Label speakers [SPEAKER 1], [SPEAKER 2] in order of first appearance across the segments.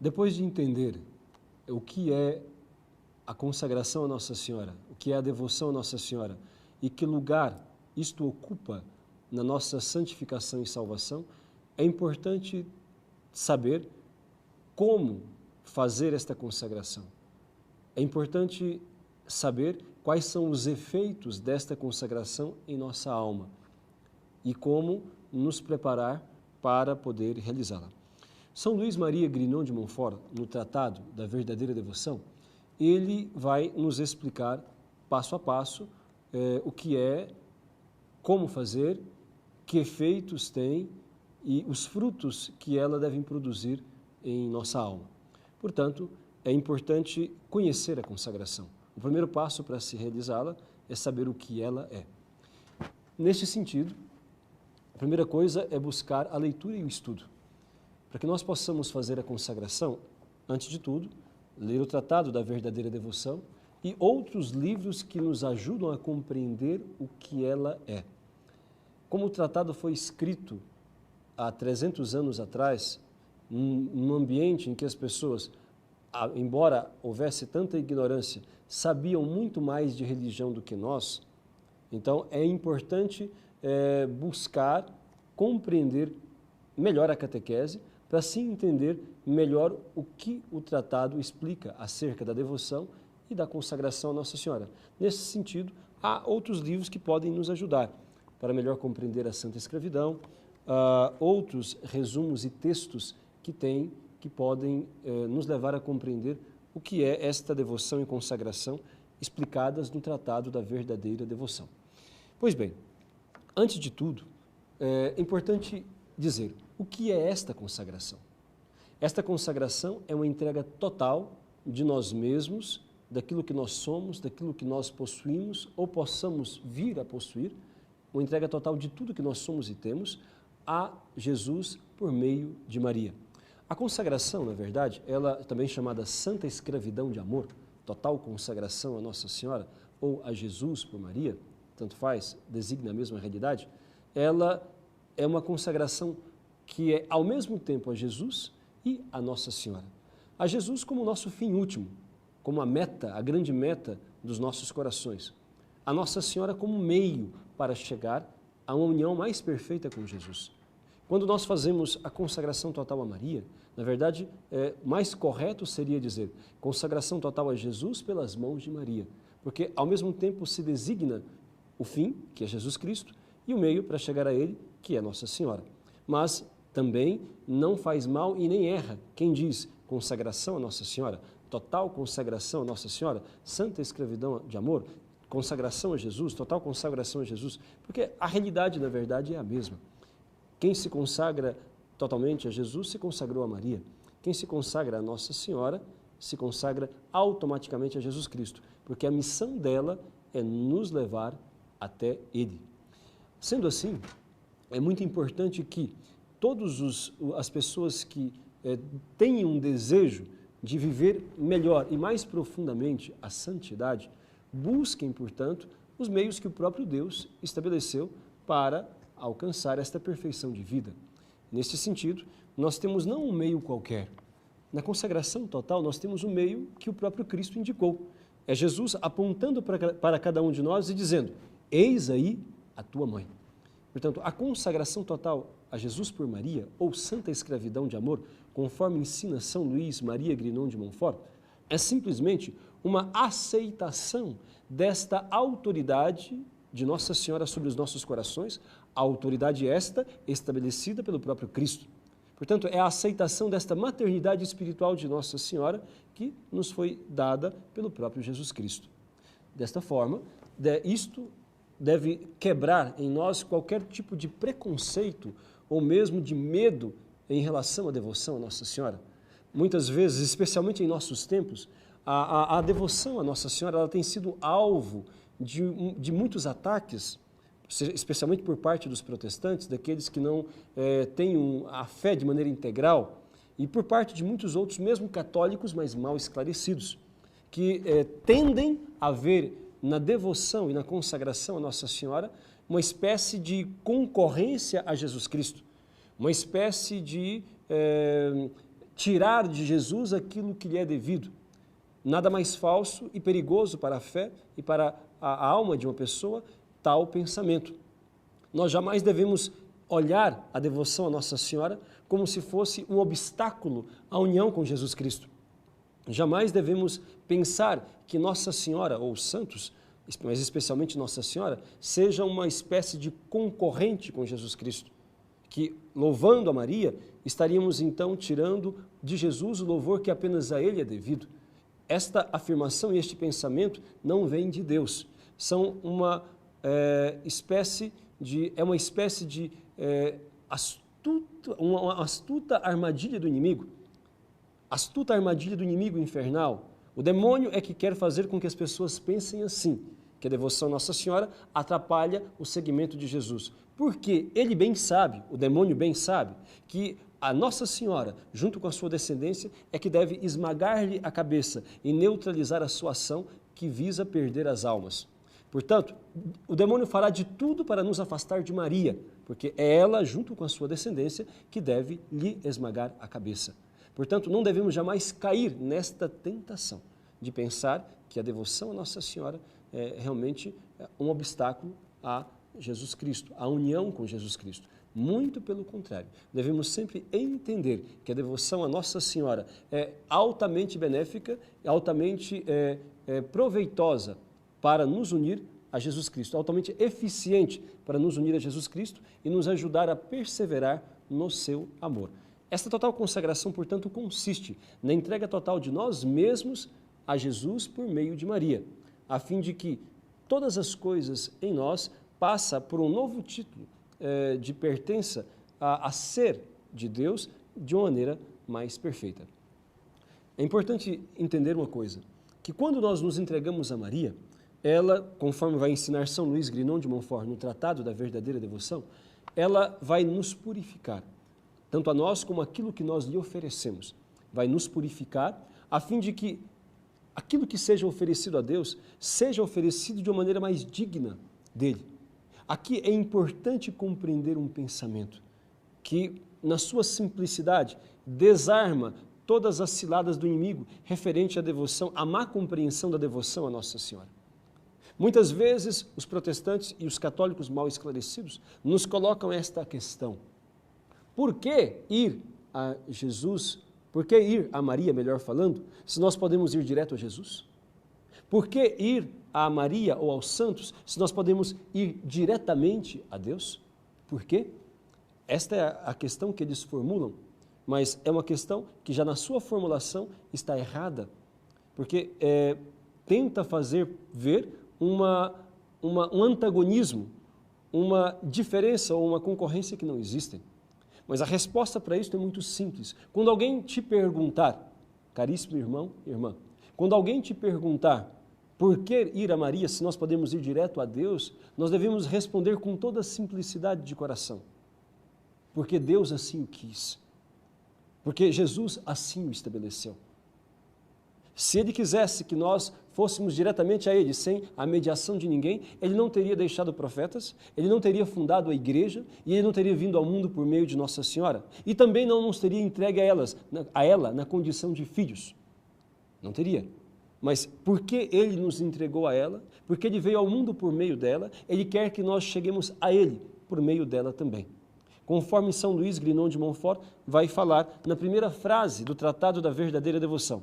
[SPEAKER 1] Depois de entender o que é a consagração a Nossa Senhora, o que é a devoção a Nossa Senhora e que lugar isto ocupa na nossa santificação e salvação, é importante saber como fazer esta consagração. É importante saber quais são os efeitos desta consagração em nossa alma e como nos preparar para poder realizá-la. São Luís Maria Grignon de Montfort, no Tratado da Verdadeira Devoção, ele vai nos explicar passo a passo o que é, como fazer, que efeitos tem e os frutos que ela deve produzir em nossa alma. Portanto, é importante conhecer a consagração. O primeiro passo para se realizá-la é saber o que ela é. Neste sentido, a primeira coisa é buscar a leitura e o estudo. Para que nós possamos fazer a consagração, antes de tudo, ler o Tratado da Verdadeira Devoção e outros livros que nos ajudam a compreender o que ela é. Como o tratado foi escrito há 300 anos atrás, num ambiente em que as pessoas, embora houvesse tanta ignorância, sabiam muito mais de religião do que nós, então é importante buscar compreender melhor a catequese, para assim entender melhor o que o tratado explica acerca da devoção e da consagração a Nossa Senhora. Nesse sentido, há outros livros que podem nos ajudar para melhor compreender a Santa Escravidão, outros resumos e textos que podem nos levar a compreender o que é esta devoção e consagração explicadas no Tratado da Verdadeira Devoção. Pois bem, antes de tudo, é importante dizer o que é esta consagração. Esta consagração é uma entrega total de nós mesmos, daquilo que nós somos, daquilo que nós possuímos ou possamos vir a possuir, uma entrega total de tudo que nós somos e temos a Jesus por meio de Maria. A consagração, na verdade, ela também chamada Santa Escravidão de Amor, total consagração a Nossa Senhora ou a Jesus por Maria, tanto faz, designa a mesma realidade, ela é uma consagração que é ao mesmo tempo a Jesus e a Nossa Senhora. A Jesus como nosso fim último, como a meta, a grande meta dos nossos corações. A Nossa Senhora como meio para chegar a uma união mais perfeita com Jesus. Quando nós fazemos a consagração total a Maria, na verdade, mais correto seria dizer consagração total a Jesus pelas mãos de Maria, porque ao mesmo tempo se designa o fim, que é Jesus Cristo, e o meio para chegar a Ele, que é Nossa Senhora. Mas também não faz mal e nem erra quem diz consagração a Nossa Senhora, total consagração a Nossa Senhora, Santa Escravidão de Amor, consagração a Jesus, total consagração a Jesus, porque a realidade, na verdade, é a mesma. Quem se consagra totalmente a Jesus se consagrou a Maria. Quem se consagra a Nossa Senhora se consagra automaticamente a Jesus Cristo, porque a missão dela é nos levar até Ele. Sendo assim, é muito importante que todas as pessoas que têm um desejo de viver melhor e mais profundamente a santidade, busquem, portanto, os meios que o próprio Deus estabeleceu para alcançar esta perfeição de vida. Nesse sentido, nós temos não um meio qualquer. Na consagração total, nós temos um meio que o próprio Cristo indicou. É Jesus apontando para cada um de nós e dizendo, eis aí a tua mãe. Portanto, a consagração total a Jesus por Maria, ou Santa Escravidão de Amor, conforme ensina São Luís Maria Grignon de Montfort, é simplesmente uma aceitação desta autoridade de Nossa Senhora sobre os nossos corações, a autoridade esta estabelecida pelo próprio Cristo. Portanto, é a aceitação desta maternidade espiritual de Nossa Senhora que nos foi dada pelo próprio Jesus Cristo. Desta forma, isto deve quebrar em nós qualquer tipo de preconceito ou mesmo de medo em relação à devoção a Nossa Senhora. Muitas vezes, especialmente em nossos tempos, a devoção a Nossa Senhora ela tem sido alvo de muitos ataques, especialmente por parte dos protestantes, daqueles que não têm a fé de maneira integral, e por parte de muitos outros, mesmo católicos, mas mal esclarecidos, que tendem a ver na devoção e na consagração a Nossa Senhora uma espécie de concorrência a Jesus Cristo, uma espécie de tirar de Jesus aquilo que lhe é devido. Nada mais falso e perigoso para a fé e para a alma de uma pessoa, tal pensamento. Nós jamais devemos olhar a devoção à Nossa Senhora como se fosse um obstáculo à união com Jesus Cristo. Jamais devemos pensar que Nossa Senhora, ou os santos, mas especialmente Nossa Senhora, seja uma espécie de concorrente com Jesus Cristo, que, louvando a Maria, estaríamos então tirando de Jesus o louvor que apenas a Ele é devido. Esta afirmação e este pensamento não vem de Deus, são uma espécie de uma astuta armadilha do inimigo, astuta armadilha do inimigo infernal. O demônio é que quer fazer com que as pessoas pensem assim, que a devoção à Nossa Senhora atrapalha o seguimento de Jesus. Porque ele bem sabe, o demônio bem sabe, que a Nossa Senhora, junto com a sua descendência, é que deve esmagar-lhe a cabeça e neutralizar a sua ação que visa perder as almas. Portanto, o demônio fará de tudo para nos afastar de Maria, porque é ela, junto com a sua descendência, que deve lhe esmagar a cabeça. Portanto, não devemos jamais cair nesta tentação de pensar que a devoção à Nossa Senhora é realmente um obstáculo a Jesus Cristo, a união com Jesus Cristo. Muito pelo contrário, devemos sempre entender que a devoção à Nossa Senhora é altamente benéfica, altamente proveitosa para nos unir a Jesus Cristo, altamente eficiente para nos unir a Jesus Cristo e nos ajudar a perseverar no seu amor. Esta total consagração, portanto, consiste na entrega total de nós mesmos a Jesus por meio de Maria, a fim de que todas as coisas em nós passem por um novo título de pertença a ser de Deus de uma maneira mais perfeita. É importante entender uma coisa, que quando nós nos entregamos a Maria, ela, conforme vai ensinar São Luís Grignon de Montfort no Tratado da Verdadeira Devoção, ela vai nos purificar, tanto a nós como aquilo que nós lhe oferecemos. Vai nos purificar, a fim de que aquilo que seja oferecido a Deus seja oferecido de uma maneira mais digna dele. Aqui é importante compreender um pensamento que, na sua simplicidade, desarma todas as ciladas do inimigo referente à devoção, à má compreensão da devoção à Nossa Senhora. Muitas vezes, os protestantes e os católicos mal esclarecidos nos colocam esta questão: por que ir a Jesus, por que ir a Maria, melhor falando, se nós podemos ir direto a Jesus? Por que ir a Maria ou aos santos, se nós podemos ir diretamente a Deus? Por quê? Esta é a questão que eles formulam, mas é uma questão que já na sua formulação está errada, porque tenta fazer ver um antagonismo, uma diferença ou uma concorrência que não existem. Mas a resposta para isso é muito simples. Quando alguém te perguntar, caríssimo irmão, irmã, quando alguém te perguntar por que ir a Maria se nós podemos ir direto a Deus, nós devemos responder com toda a simplicidade de coração. Porque Deus assim o quis. Porque Jesus assim o estabeleceu. Se Ele quisesse que nós fôssemos diretamente a Ele, sem a mediação de ninguém, Ele não teria deixado profetas, Ele não teria fundado a igreja e Ele não teria vindo ao mundo por meio de Nossa Senhora. E também não nos teria entregue a ela na condição de filhos. Não teria. Mas porque Ele nos entregou a ela, porque Ele veio ao mundo por meio dela, Ele quer que nós cheguemos a Ele por meio dela também. Conforme São Luís Grignon de Montfort vai falar na primeira frase do Tratado da Verdadeira Devoção: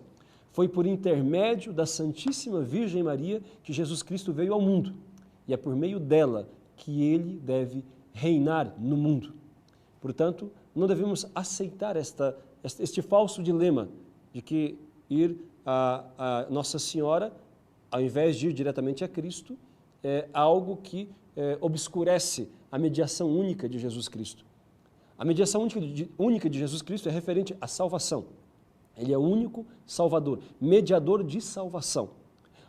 [SPEAKER 1] foi por intermédio da Santíssima Virgem Maria que Jesus Cristo veio ao mundo, e é por meio dela que Ele deve reinar no mundo. Portanto, não devemos aceitar este falso dilema de que ir a Nossa Senhora, ao invés de ir diretamente a Cristo, é algo que obscurece a mediação única de Jesus Cristo. A mediação única de Jesus Cristo é referente à salvação. Ele é o único Salvador, mediador de salvação.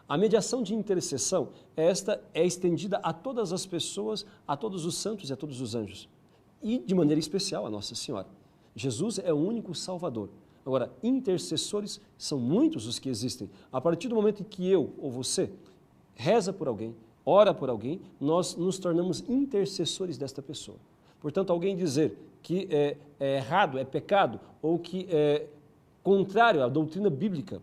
[SPEAKER 1] A mediação de intercessão, esta é estendida a todas as pessoas, a todos os santos e a todos os anjos. E, de maneira especial, a Nossa Senhora. Jesus é o único Salvador. Agora, intercessores são muitos os que existem. A partir do momento em que eu ou você reza por alguém, ora por alguém, nós nos tornamos intercessores desta pessoa. Portanto, alguém dizer que é errado, é pecado, ou que contrário à doutrina bíblica,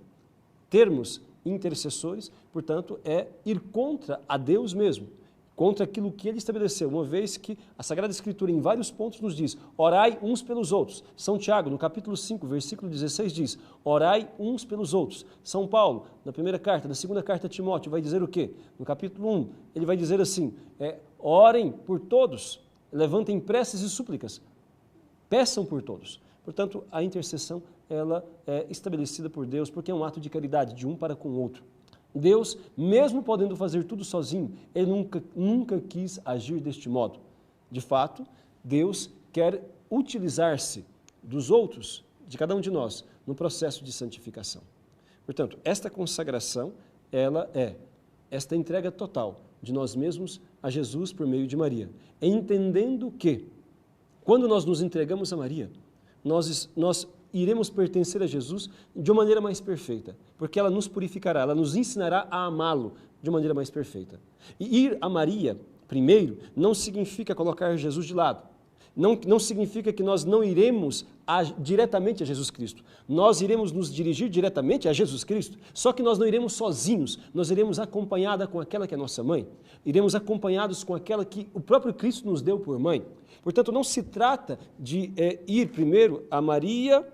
[SPEAKER 1] termos intercessores, portanto, é ir contra a Deus mesmo, contra aquilo que ele estabeleceu, uma vez que a Sagrada Escritura em vários pontos nos diz, orai uns pelos outros. São Tiago, no capítulo 5, versículo 16 diz, orai uns pelos outros. São Paulo, na primeira carta, na segunda carta a Timóteo, vai dizer o quê? No capítulo 1, ele vai dizer assim, orem por todos, levantem preces e súplicas, peçam por todos. Portanto, a intercessão, ela é estabelecida por Deus, porque é um ato de caridade de um para com o outro. Deus, mesmo podendo fazer tudo sozinho, ele nunca quis agir deste modo. De fato, Deus quer utilizar-se dos outros, de cada um de nós, no processo de santificação. Portanto, esta consagração, ela é esta entrega total de nós mesmos a Jesus por meio de Maria, entendendo que, quando nós nos entregamos a Maria, nós iremos pertencer a Jesus de uma maneira mais perfeita, porque ela nos purificará, ela nos ensinará a amá-lo de uma maneira mais perfeita. E ir a Maria, primeiro, não significa colocar Jesus de lado, não significa que nós não iremos diretamente a Jesus Cristo, nós iremos nos dirigir diretamente a Jesus Cristo, só que nós não iremos sozinhos, nós iremos acompanhada com aquela que é nossa mãe, iremos acompanhados com aquela que o próprio Cristo nos deu por mãe. Portanto, não se trata de ir primeiro a Maria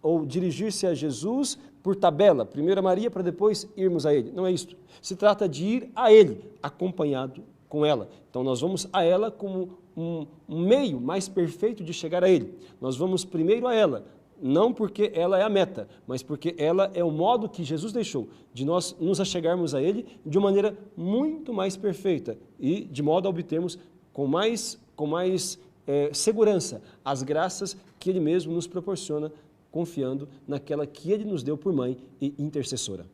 [SPEAKER 1] ou dirigir-se a Jesus por tabela, primeiro a Maria para depois irmos a Ele. Não é isso. Se trata de ir a Ele, acompanhado com ela. Então nós vamos a ela como um meio mais perfeito de chegar a Ele. Nós vamos primeiro a ela, não porque ela é a meta, mas porque ela é o modo que Jesus deixou de nós nos achegarmos a Ele de uma maneira muito mais perfeita e de modo a obtermos com mais segurança as graças que Ele mesmo nos proporciona, confiando naquela que Ele nos deu por mãe e intercessora.